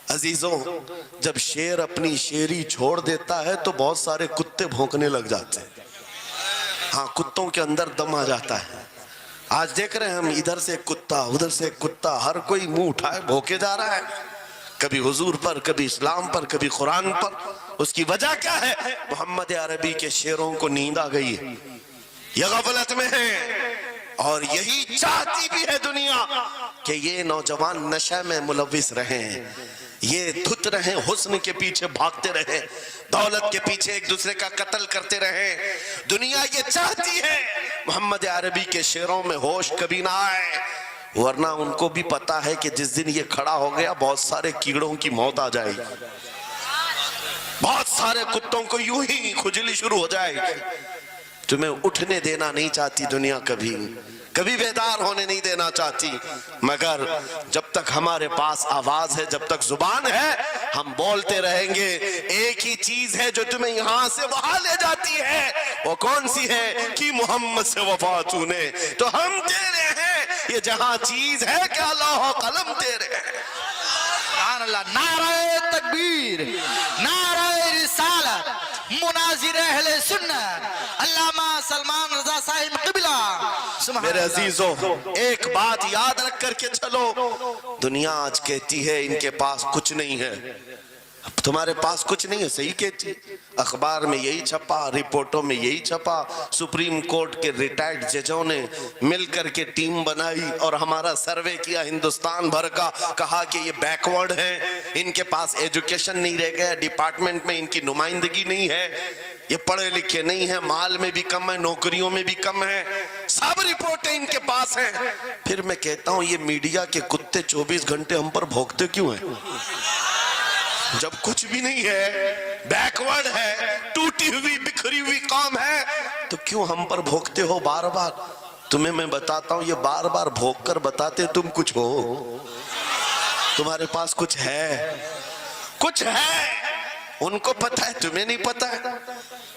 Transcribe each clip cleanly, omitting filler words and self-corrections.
عزیزوں، جب شیر اپنی شیری چھوڑ دیتا ہے تو بہت سارے کتے بھونکنے لگ جاتے ہیں. ہاں، کتوں کے اندر دم آ جاتا ہے. آج دیکھ رہے ہیں ہم، ادھر سے ایک کتا، ادھر سے ایک کتا، ہر کوئی منہ اٹھائے بھونکے جا رہا ہے، کبھی حضور پر، کبھی اسلام پر، کبھی قرآن پر. اس کی وجہ کیا ہے؟ محمد عربی کے شیروں کو نیند آ گئی ہے، یہ غفلت میں ہے. اور یہی چاہتی بھی ہے دنیا کہ یہ نوجوان نشہ میں ملوث رہیں، یہ دھت رہیں، حسن کے پیچھے بھاگتے رہیں، دولت کے پیچھے ایک دوسرے کا قتل کرتے رہیں. دنیا یہ چاہتی ہے محمد عربی کے شعروں میں ہوش کبھی نہ آئے، ورنہ ان کو بھی پتا ہے کہ جس دن یہ کھڑا ہو گیا بہت سارے کیڑوں کی موت آ جائے گی، بہت سارے کتوں کو یوں ہی کھجلی شروع ہو جائے گی. تمہیں اٹھنے دینا نہیں چاہتی دنیا، کبھی بیدار ہونے نہیں دینا چاہتی، مگر جب تک ہمارے پاس آواز ہے، جب تک زبان ہے، ہم بولتے رہیں گے. ایک ہی چیز ہے جو تمہیں یہاں سے وہاں لے جاتی ہے، وہ کون سی ہے؟ کہ محمد سے وفا تو نے، تو ہم تیرے ہیں. یہ جہاں چیز ہے کہ اللہ و قلم تیرے ہیں. سبحان اللہ. نعرہ تکبیر، نعرہ رسالت، مناظر اہل سنت، علامہ سلمان رضا صاحب قبلہ. میرے عزیزوں، ایک بات یاد رکھ کر کے چلو، دنیا آج کہتی ہے ان کے پاس کچھ نہیں ہے. اب تمہارے پاس کچھ نہیں ہے، صحیح کہتی، اخبار میں یہی چھپا، رپورٹوں میں یہی چھپا. سپریم کورٹ کے ریٹائرڈ ججوں نے مل کر کے ٹیم بنائی اور ہمارا سروے کیا ہندوستان بھر کا، کہا کہ یہ بیکورڈ ہیں، ان کے پاس ایجوکیشن نہیں رہ گیا، ڈپارٹمنٹ میں ان کی نمائندگی نہیں ہے، یہ پڑھے لکھے نہیں ہیں، مال میں بھی کم ہے، نوکریوں میں بھی کم ہے، سب رپورٹیں ان کے پاس ہیں. پھر میں کہتا ہوں یہ میڈیا کے کتے 24 گھنٹے ہم پر بھونکتے کیوں ہیں؟ جب کچھ بھی نہیں ہے، بیکورڈ ہے، ٹوٹی ہوئی بکھری ہوئی قوم ہے، تو کیوں ہم پر بھونکتے ہو بار بار؟ تمہیں میں بتاتا ہوں، یہ بار بار بھونک کر بتاتے تم کچھ ہو، تمہارے پاس کچھ ہے، کچھ ہے. ان کو پتہ ہے، تمہیں نہیں پتہ ہے.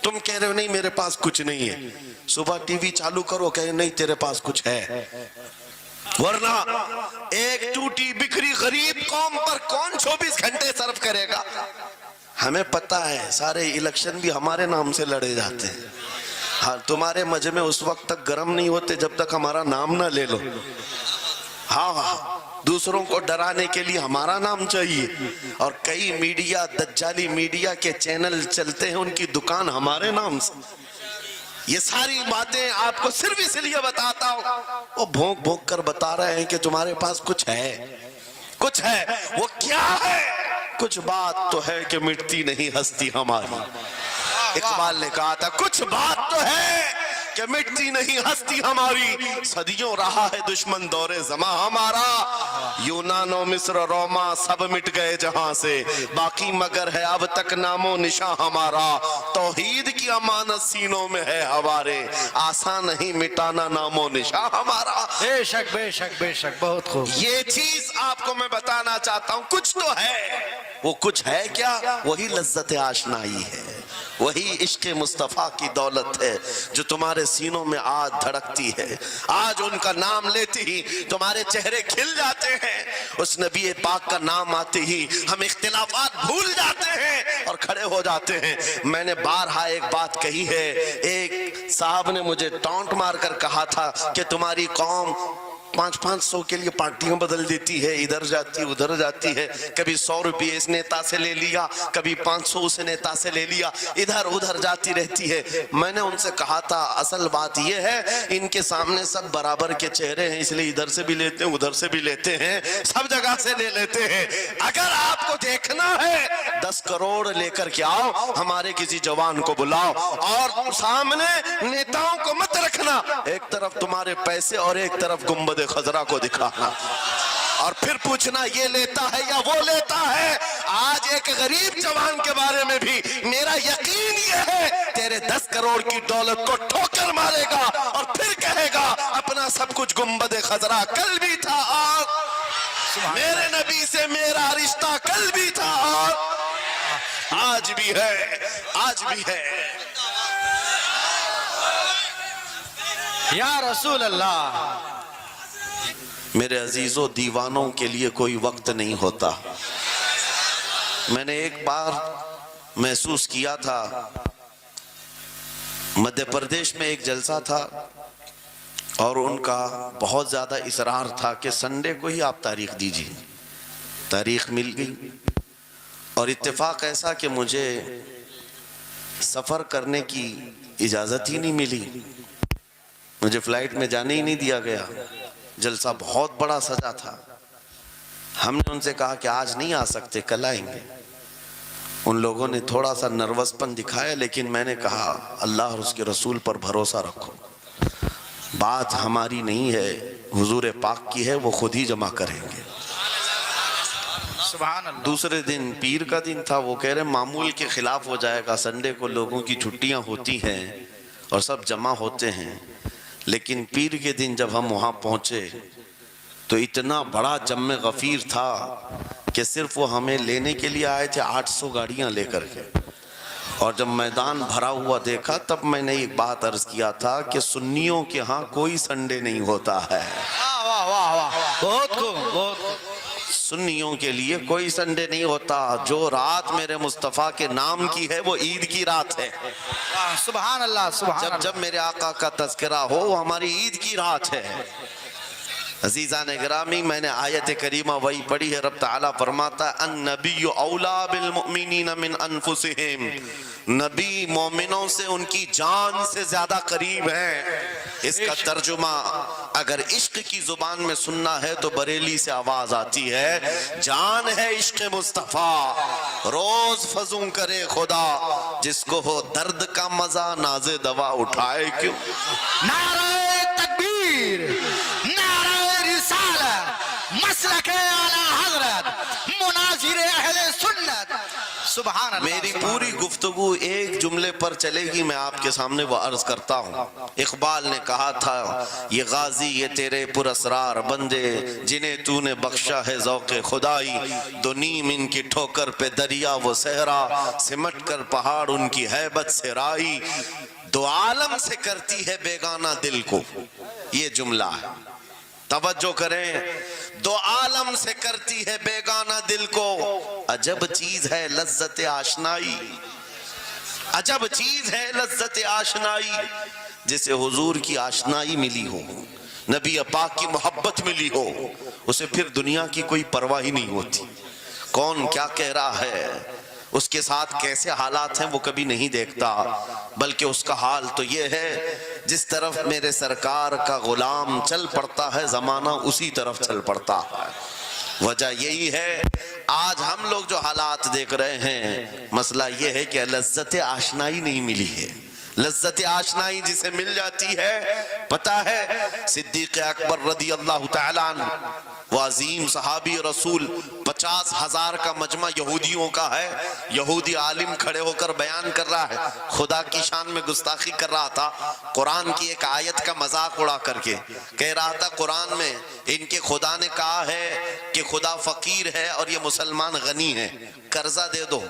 تم کہہ رہے ہو نہیں میرے پاس کچھ نہیں ہے، صبح ٹی وی چالو کرو کہے نہیں تیرے پاس کچھ ہے. ورنہ ایک ٹوٹی بکھری غریب قوم پر کون 24 گھنٹے صرف کرے گا؟ ہمیں پتہ ہے سارے الیکشن بھی ہمارے نام سے لڑے جاتے ہیں. ہاں، تمہارے مجمع اس وقت تک گرم نہیں ہوتے جب تک ہمارا نام نہ لے لو. ہاں، دوسروں کو ڈرانے کے لیے ہمارا نام چاہیے. اور کئی میڈیا، دجالی میڈیا کے چینل چلتے ہیں، ان کی دکان ہمارے نام سے. یہ ساری باتیں آپ کو صرف اس لیے بتاتا ہوں، وہ بھونک بھونک کر بتا رہے ہیں کہ تمہارے پاس کچھ ہے، کچھ ہے. وہ کیا ہے؟ کچھ بات تو ہے کہ مٹتی نہیں ہستی ہماری. اقبال نے کہا تھا کچھ بات تو ہے کہ مٹتی نہیں ہستی ہماری. صدیوں رہا ہے دشمن دور زماں ہمارا، یونان و مصر روما سب مٹ گئے جہاں سے، باقی مگر ہے اب تک نام و نشاں ہمارا. توحید کی امانت سینوں میں ہے ہمارے، آسان نہیں مٹانا نام و نشاں ہمارا. بے شک بے شک بے شک، بہت خوب. یہ چیز آپ کو میں بتانا چاہتا ہوں، کچھ تو ہے. وہ کچھ ہے کیا؟ وہی لذت آشنائی ہے، وہی عشق مصطفیٰ کی دولت ہے جو تمہارے سینوں میں آج دھڑکتی ہے. آج ان کا نام لیتے ہی تمہارے چہرے کھل جاتے ہیں، اس نبی پاک کا نام آتے ہی ہم اختلافات بھول جاتے ہیں اور کھڑے ہو جاتے ہیں. میں نے بارہا ایک بات کہی ہے، ایک صاحب نے مجھے ٹونٹ مار کر کہا تھا کہ تمہاری قوم 500 کے لیے پارٹیوں بدل دیتی ہے، ادھر جاتی ادھر جاتی ہے، کبھی 100 روپے اس نیتا سے لے لیا، کبھی 500 اس نیتا سے لے لیا، ادھر ادھر جاتی رہتی ہے. میں نے ان سے کہا تھا اصل بات یہ ہے ان کے سامنے سب برابر کے چہرے ہیں، اس لیے ادھر سے بھی لیتے ہیں ادھر سے بھی لیتے ہیں، سب جگہ سے لے لیتے ہیں. اگر آپ کو دیکھنا ہے 10 کروڑ لے کر کے آؤ، ہمارے کسی جوان کو بلاؤ اور سامنے نیتاؤں کو مت رکھنا، ایک طرف تمہارے پیسے اور ایک طرف گنبد خضرا کو دکھانا، اور پھر پوچھنا یہ لیتا ہے یا وہ لیتا ہے. آج ایک غریب جوان کے بارے میں بھی میرا یقین یہ ہے تیرے 10 کروڑ کی دولت کو ٹھوکر مارے گا اور پھر کہے گا اپنا سب کچھ گنبد خضرا کل بھی تھا اور میرے نبی سے میرا رشتہ کل بھی تھا اور آج بھی ہے، آج بھی ہے. یا رسول اللہ. میرے عزیزوں، دیوانوں کے لیے کوئی وقت نہیں ہوتا. میں نے ایک بار محسوس کیا تھا، مدھیہ پردیش میں ایک جلسہ تھا اور ان کا بہت زیادہ اصرار تھا کہ سنڈے کو ہی آپ تاریخ دیجیے. تاریخ مل گئی اور اتفاق ایسا کہ مجھے سفر کرنے کی اجازت ہی نہیں ملی، مجھے فلائٹ میں جانے ہی نہیں دیا گیا. جلسہ بہت بڑا سجا تھا. ہم نے ان سے کہا کہ آج نہیں آ سکتے، کل آئیں گے. ان لوگوں نے تھوڑا سا نروس پن دکھایا، لیکن میں نے کہا اللہ اور اس کے رسول پر بھروسہ رکھو، بات ہماری نہیں ہے، حضور پاک کی ہے، وہ خود ہی جمع کریں گے. سبحان اللہ. دوسرے دن پیر کا دن تھا. وہ کہہ رہے معمول کے خلاف ہو جائے گا، سنڈے کو لوگوں کی چھٹیاں ہوتی ہیں اور سب جمع ہوتے ہیں، لیکن پیر کے دن جب ہم وہاں پہنچے تو اتنا بڑا جمع غفیر تھا کہ صرف وہ ہمیں لینے کے لیے آئے تھے 800 گاڑیاں لے کر کے. اور جب میدان بھرا ہوا دیکھا تب میں نے ایک بات عرض کیا تھا کہ سنیوں کے ہاں کوئی سنڈے نہیں ہوتا ہے. واہ واہ واہ واہ، بہت خوب بہت خوب. سنیوں کے لیے کوئی سنڈے نہیں ہوتا. جو رات میرے مصطفیٰ کے نام کی ہے وہ عید کی رات ہے. سبحان اللہ سبحان اللہ. جب میرے آقا کا تذکرہ ہو وہ ہماری عید کی رات ہے. عزیزان گرامی، میں نے آیت کریمہ وہی پڑھی ہے. رب تعالیٰ فرماتا ہے النبی اولا بالمؤمنین من انفسہم، نبی مومنوں سے ان کی جان سے زیادہ قریب ہے. اس کا ترجمہ اگر عشق کی زبان میں سننا ہے تو بریلی سے آواز آتی ہے، جان ہے عشق مصطفیٰ روز فزوں کرے خدا، جس کو ہو درد کا مزہ ناز دوا اٹھائے کیوں. نعرہ تکبیر، نعرہ رسالت، مسلک اعلی حضرت، مناظر اہل سنت. سبحان اللہ. میری پوری گفتگو ایک جملے پر چلے گی، میں آپ کے سامنے وہ عرض کرتا ہوں. اقبال نے کہا تھا یہ غازی یہ تیرے پر اسرار بندے، جنہیں تو نے بخشا ہے ذوق خدائی، دو نیم ان کی ٹھوکر پہ دریا وہ صحرا، سمٹ کر پہاڑ ان کی ہیبت سے رائی، دو عالم سے کرتی ہے بیگانہ دل کو. یہ جملہ ہے، توجہ کریں. دو عالم سے کرتی ہے بیگانہ دل کو، عجب چیز ہے لذت آشنائی، عجب چیز ہے لذت آشنائی. جسے حضور کی آشنائی ملی ہو، نبی پاک کی محبت ملی ہو، اسے پھر دنیا کی کوئی پرواہ ہی نہیں ہوتی. کون کیا کہہ رہا ہے، اس کے ساتھ کیسے حالات ہیں وہ کبھی نہیں دیکھتا، بلکہ اس کا حال تو یہ ہے جس طرف میرے سرکار کا غلام چل پڑتا ہے زمانہ اسی طرف چل پڑتا ہے. وجہ یہی ہے آج ہم لوگ جو حالات دیکھ رہے ہیں، مسئلہ یہ ہے کہ لذت آشنائی نہیں ملی ہے. لذت آشنائی جسے مل جاتی ہے، پتہ ہے صدیق اکبر رضی اللہ تعالیٰ عنہ وہ عظیم صحابی رسول، 50,000 کا مجمع یہودیوں کا ہے. یہودی عالم کھڑے ہو کر بیان کر رہا ہے، خدا کی شان میں گستاخی کر رہا تھا. قرآن کی ایک آیت کا مذاق اڑا کر کے کہہ رہا تھا قرآن میں ان کے خدا نے کہا ہے کہ خدا فقیر ہے اور یہ مسلمان غنی ہے، قرضہ دے دو.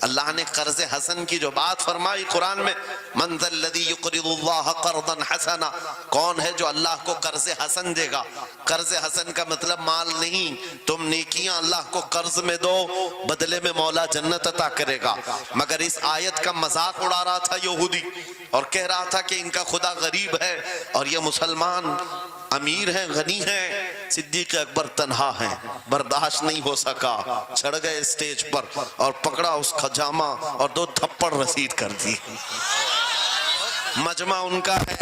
اللہ نے قرض حسن کی جو بات فرمائی قرآن میں، من ذا الذی یقرض اللہ قرضا حسنا، کون ہے جو اللہ کو قرض حسن دے گا. قرض حسن کا مطلب مال نہیں، تم نیکیاں اللہ کو قرض میں دو، بدلے میں مولا جنت عطا کرے گا. مگر اس آیت کا مذاق اڑا رہا تھا یہودی اور کہہ رہا تھا کہ ان کا خدا غریب ہے اور یہ مسلمان امیر ہیں غنی ہیں. صدیق اکبر تنہا ہیں، برداشت نہیں ہو سکا، چڑھ گئے اسٹیج پر اور پکڑا اس کا جامہ اور 2 تھپڑ رسید کر دی. مجمع ان کا ہے،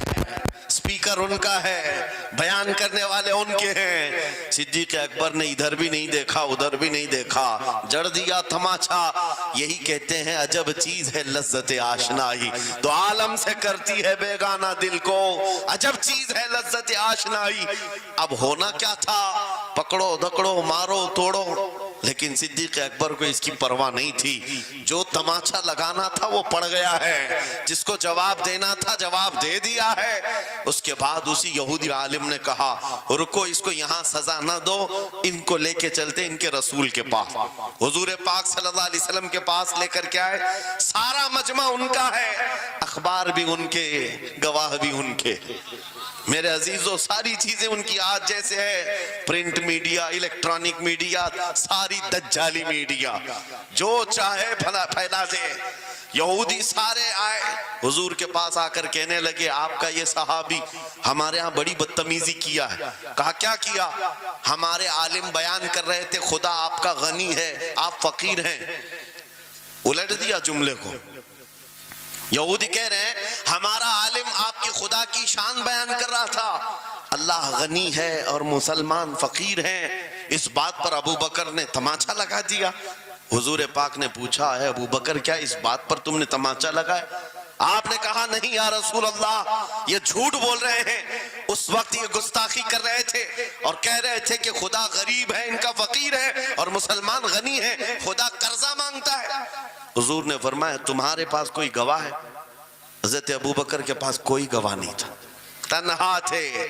سپیکر ان کا ہے، بیان کرنے والے ان کے ہیں. صدیق اکبر نے ادھر بھی نہیں دیکھا ادھر بھی نہیں دیکھا، جڑ دیا تماچا. یہی کہتے ہیں عجب چیز ہے لذت آشنائی، دو عالم سے کرتی ہے بیگانہ دل کو، عجب چیز ہے لذت آشنائی. اب ہونا کیا تھا، پکڑو دکڑو مارو توڑو، لیکن صدیق اکبر کو اس کی پرواہ نہیں تھی. جو تماچا لگانا تھا وہ پڑ گیا ہے، جس کو جواب دینا تھا جواب دے دیا ہے. اس کے بعد اسی یہودی عالم نے کہا رکو، اس کو یہاں سزا نہ دو، ان کو لے کے چلتے ان کے رسول کے پاس. حضور پاک صلی اللہ علیہ وسلم کے پاس لے کر کے آئے. سارا مجمع ان کا ہے، اخبار بھی ان کے، گواہ بھی ان کے. میرے عزیزوں ساری چیزیں ان کی آج جیسے ہے، پرنٹ میڈیا الیکٹرانک میڈیا ساری ساری دجالی میڈیا جو چاہے پھیلا دے. یہودی سارے آئے حضور کے پاس آ کر کہنے لگے آپ کا یہ صحابی ہمارے ہاں بڑی بدتمیزی کیا ہے. کہا کیا کیا؟ ہمارے عالم بیان کر رہے تھے خدا آپ کا غنی ہے آپ فقیر ہیں. الٹ دیا جملے کو. یہودی کہہ رہے ہیں ہمارا عالم آپ کی خدا کی شان بیان کر رہا تھا اللہ غنی ہے اور مسلمان فقیر ہیں. اس بات پر ابو بکر نے تماچا لگا دیا. حضور پاک نے پوچھا ہے ابو بکر کیا اس بات پر تم نے تماچا لگایا؟ آپ نے کہا نہیں یا رسول اللہ یہ جھوٹ بول رہے ہیں. اس وقت یہ گستاخی کر رہے تھے اور کہہ رہے تھے کہ خدا غریب ہے ان کا فقیر ہے اور مسلمان غنی ہے خدا قرضہ مانگتا ہے. حضور نے فرمایا تمہارے پاس کوئی گواہ ہے؟ حضرت ابو بکر کے پاس کوئی گواہ نہیں تھا تنہا تھے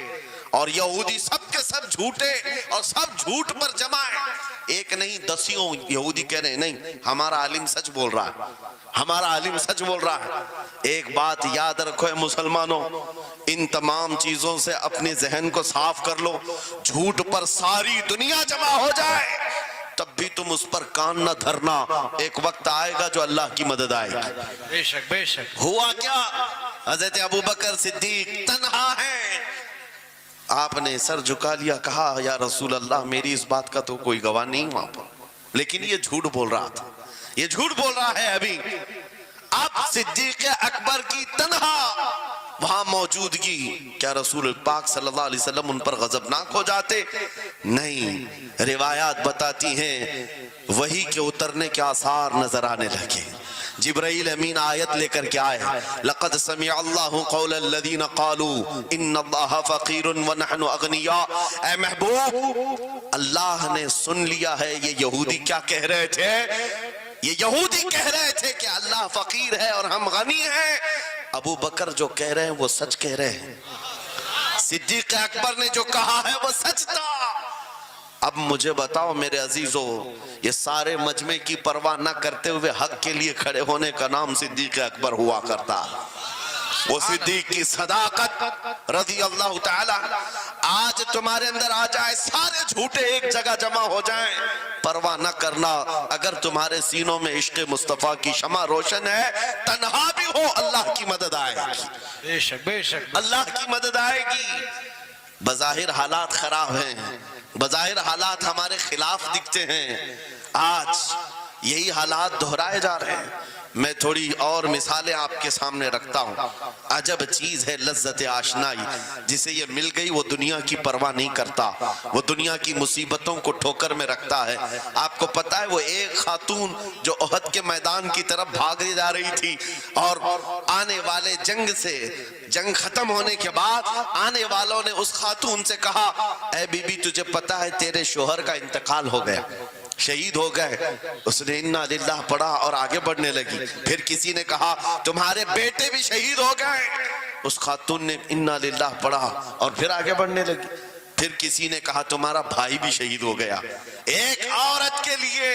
اور یہودی سب کے سب جھوٹے اور سب جھوٹ پر جمع ہے. ایک نہیں دسیوں یہودی کہہ رہے ہیں نہیں ہمارا عالم سچ بول رہا ہے ہمارا عالم سچ بول رہا ہے. ایک بات یاد رکھو اے مسلمانوں ان تمام چیزوں سے اپنے ذہن کو صاف کر لو. جھوٹ پر ساری دنیا جمع ہو جائے تب بھی تم اس پر کان نہ دھرنا. ایک وقت آئے گا جو اللہ کی مدد آئے گی. بے شک بے شک. ہوا کیا حضرت ابوبکر صدیق تنہا ہے. آپ نے سر جھکا لیا کہا یا رسول اللہ میری اس بات کا تو کوئی گواہ نہیں وہاں پر لیکن یہ جھوٹ بول رہا تھا یہ جھوٹ بول رہا ہے. ابھی اب صدیق اکبر کی تنہا وہاں موجودگی کیا رسول پاک صلی اللہ علیہ وسلم ان پر غضبناک ہو جاتے؟ نہیں. روایات بتاتی ہیں وحی کے اترنے کے آثار نظر آنے لگے. جبرائیل امین آیت لے کر کے آئے لقد سمع اللہ قول الذین قالوا ان اللہ فقیر ونحن اغنیاء. اے محبوب اللہ نے سن لیا ہے یہ یہودی کیا کہہ رہے تھے. یہ یہودی کہہ رہے تھے کہ اللہ فقیر ہے اور ہم غنی ہیں. ابو بکر جو کہہ رہے ہیں وہ سچ کہہ رہے ہیں. صدیق اکبر نے جو کہا ہے وہ سچ تھا. اب مجھے بتاؤ میرے عزیزو یہ سارے مجمع کی پرواہ نہ کرتے ہوئے حق کے لیے کھڑے ہونے کا نام صدیق اکبر ہوا کرتا. وہ صدیق کی صداقت رضی اللہ تعالی آج تمہارے اندر آ جائے سارے جھوٹے ایک جگہ جمع ہو جائیں پرواہ نہ کرنا. اگر تمہارے سینوں میں عشق مصطفیٰ کی شمع روشن ہے تنہا بھی ہو اللہ کی مدد آئے گی. بے شک بے شک. اللہ کی مدد آئے گی. بظاہر حالات خراب ہیں بظاہر حالات ہمارے خلاف دکھتے ہیں. آج یہی حالات دہرائے جا رہے ہیں. میں تھوڑی اور مثالیں آپ کے سامنے رکھتا ہوں. عجب چیز ہے لذت آشنائی. جسے یہ مل گئی وہ دنیا کی پرواہ نہیں کرتا وہ دنیا کی مصیبتوں کو ٹھوکر میں رکھتا ہے. آپ کو پتا ہے وہ ایک خاتون جو احد کے میدان کی طرف بھاگ جا رہی تھی اور آنے والے جنگ ختم ہونے کے بعد آنے والوں نے اس خاتون سے کہا اے بی بی تجھے پتا ہے تیرے شوہر کا انتقال ہو گیا شہید ہو گئے. اس نے انا للہ پڑھا اور آگے بڑھنے لگی. پھر کسی نے کہا تمہارے بیٹے بھی شہید ہو گئے. اس خاتون نے انا للہ پڑھا اور پھر آگے بڑھنے لگی. پھر کسی نے کہا تمہارا بھائی بھی شہید ہو گیا. ایک عورت کے لیے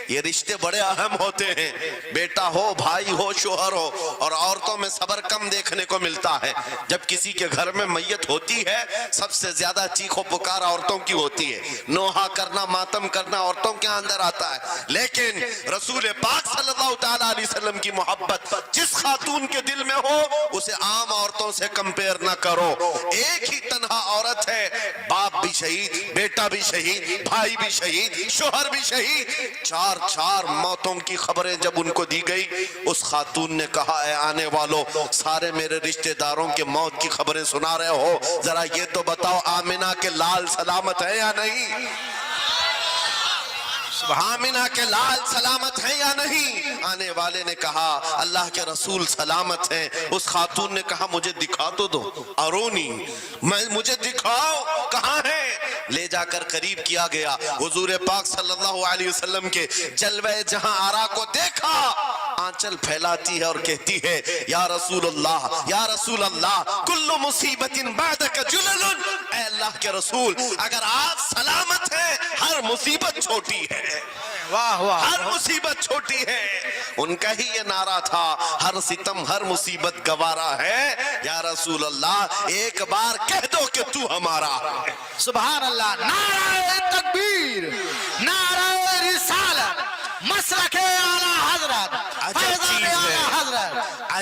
یہ رشتے بڑے اہم ہوتے ہیں. بیٹا ہو بھائی ہو شوہر ہو. اور عورتوں میں صبر کم دیکھنے کو ملتا ہے. جب کسی کے گھر میں میت ہوتی ہے سب سے زیادہ چیخ و پکار عورتوں کی ہوتی ہے. نوحہ کرنا ماتم کرنا عورتوں کے اندر آتا ہے. لیکن رسول پاک صلی اللہ تعالی علیہ وسلم کی محبت جس خاتون کے دل میں ہو اسے عام عورتوں سے کمپیر نہ کرو. ایک ہی تنہا عورت ہے باپ بھی شہید بیٹا بھی شہید بھائی بھی شہید شوہر بھی شہید. چار موتوں کی خبریں جب ان کو دی گئی اس خاتون نے کہا اے آنے والوں سارے میرے رشتہ داروں کے موت کی خبریں سنا رہے ہو ذرا یہ تو بتاؤ آمنہ کے لال سلامت ہے یا نہیں. آمنہ کے لال سلامت ہے یا نہیں. آنے والے نے کہا اللہ کے رسول سلامت ہیں. اس خاتون نے کہا مجھے دکھا تو دو ارونی مجھے دکھاؤ کہاں ہے. لے جا کر قریب کیا گیا. حضور پاک صلی اللہ علیہ وسلم کے جلوہ جہاں آرا کو دیکھا. آنچل پھیلاتی ہے اور کہتی ہے یا رسول اللہ کل مصیبت بعدک جلل. اے اللہ کے رسول اگر آپ سلامت ہیں ہر مصیبت چھوٹی ہے. واہ واہ. ہر مصیبت چھوٹی ہے. ان کا ہی یہ نعرہ تھا ہر ستم ہر مصیبت گوارا ہے. یا رسول اللہ ایک بار کہہ دو کہ تو ہمارا. سبحان اللہ. نعرہ تکبیر نعرہ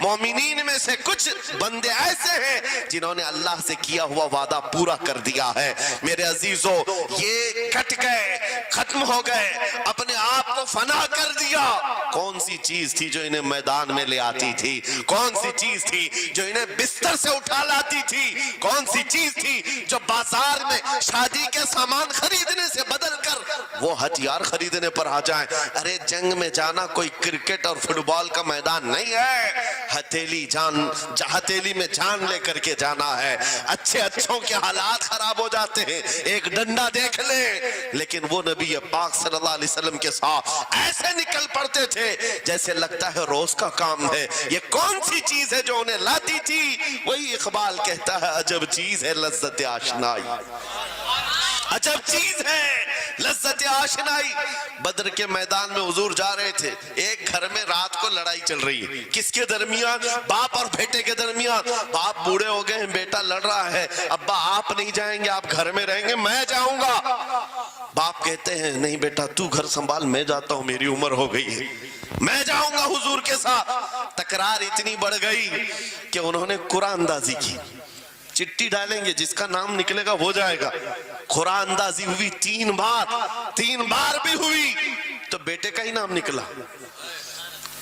مومنین میں سے کچھ بندے ایسے ہیں جنہوں نے اللہ سے کیا ہوا وعدہ پورا کر دیا ہے۔ میرے عزیزو، یہ کٹ گئے، ختم ہو گئے، اپنے آپ کو فنا کر دیا۔ کون سی چیز تھی جو انہیں میدان میں لے آتی تھی؟ کون سی چیز تھی جو انہیں بستر سے اٹھا لاتی تھی؟ کون سی چیز تھی جو بازار میں شادی کے سامان خریدنے سے بدل کر وہ ہتھیار خریدنے پر آ جائیں؟ ارے جنگ میں جانا کوئی کرکٹ اور فٹ بال کا میدان نہیں ہے، ہتھیلی میں جان لے کر کے جانا ہے۔ اچھوں کے حالات خراب ہو جاتے ہیں، ایک ڈنڈا دیکھ لیں، لیکن وہ نبی پاک صلی اللہ علیہ وسلم کے ساتھ ایسے نکل پڑتے تھے جیسے لگتا ہے روز کا کام ہے۔ یہ کون سی چیز ہے جو انہیں لاتی تھی؟ وہی اقبال کہتا ہے عجب چیز ہے لذت آشنائی، عجب چیز ہے لذت آشنائی۔ بدر کے میدان میں حضور جا رہے تھے، ایک گھر میں رات کو لڑائی چل رہی ہے۔ کس کے درمیان؟ باپ اور بیٹے کے درمیان۔ باپ بوڑھے ہو گئے ہیں، بیٹا لڑ رہا ہے، ابا آپ نہیں جائیں گے، آپ گھر میں رہیں گے، میں جاؤں گا۔ باپ کہتے ہیں نہیں بیٹا تو گھر سنبھال، میں جاتا ہوں، میری عمر ہو گئی ہے، میں جاؤں گا حضور کے ساتھ۔ تکرار اتنی بڑھ گئی کہ انہوں نے قرآن اندازی کی، چٹی ڈالیں گے، جس کا نام نکلے گا وہ جائے گا۔ قرآن اندازی ہوئی 3 بار بھی ہوئی تو بیٹے کا ہی نام نکلا۔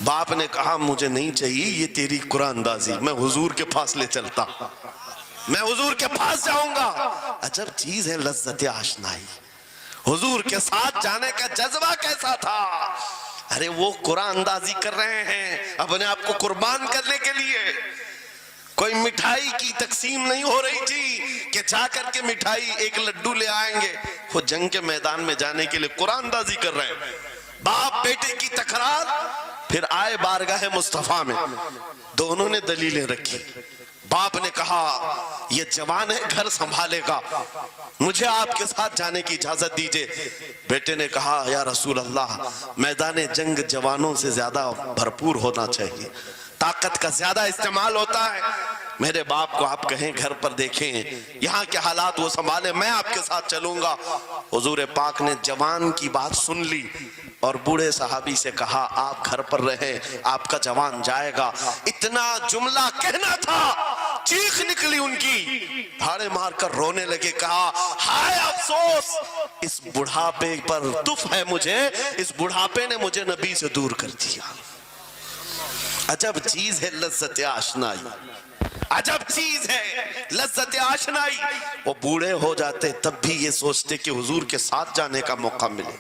باپ نے کہا مجھے نہیں چاہیے یہ تیری قرآن اندازی، میں حضور کے پاس لے چلتا، میں حضور کے پاس جاؤں گا۔ عجب چیز ہے لذت آشنائی۔ حضور کے ساتھ جانے کا جذبہ کیسا تھا؟ ارے وہ قرآن اندازی کر رہے ہیں اپنے آپ کو قربان کرنے کے لیے۔ کوئی مٹھائی کی تقسیم نہیں ہو رہی تھی کہ جا کر کے مٹھائی ایک لڈو لے آئیں گے، وہ جنگ کے میدان میں جانے کے لیے قرآن اندازی کر رہے ہیں۔ باپ بیٹے کی تکرار، پھر آئے بارگاہ مصطفیٰ میں، دونوں نے دلیلیں رکھی۔ باپ نے کہا یہ جوان ہے، گھر سنبھالے گا، مجھے آپ کے ساتھ جانے کی اجازت دیجئے۔ بیٹے نے کہا یا رسول اللہ، میدان جنگ جوانوں سے زیادہ بھرپور ہونا چاہیے، طاقت کا زیادہ استعمال ہوتا ہے۔ میرے باپ کو آپ کہیں گھر پر دیکھیں، یہاں کے حالات وہ سنبھالیں، میں آپ کے ساتھ چلوں گا۔ حضور پاک نے جوان کی بات سن لی اور بوڑھے صحابی سے کہا آپ گھر پر رہیں، آپ کا جوان جائے گا۔ اتنا جملہ کہنا تھا، چیخ نکلی ان کی، بھاڑے مار کر رونے لگے، کہا ہائے افسوس، اس بڑھاپے پر تف ہے مجھے، اس بڑھاپے نے مجھے نبی سے دور کر دیا۔ عجب چیز ہے لذت آشنائی، عجب چیز ہے لذت آشنائی۔ وہ بوڑھے ہو جاتے تب بھی یہ سوچتے کہ حضور کے ساتھ جانے کا موقع ملے۔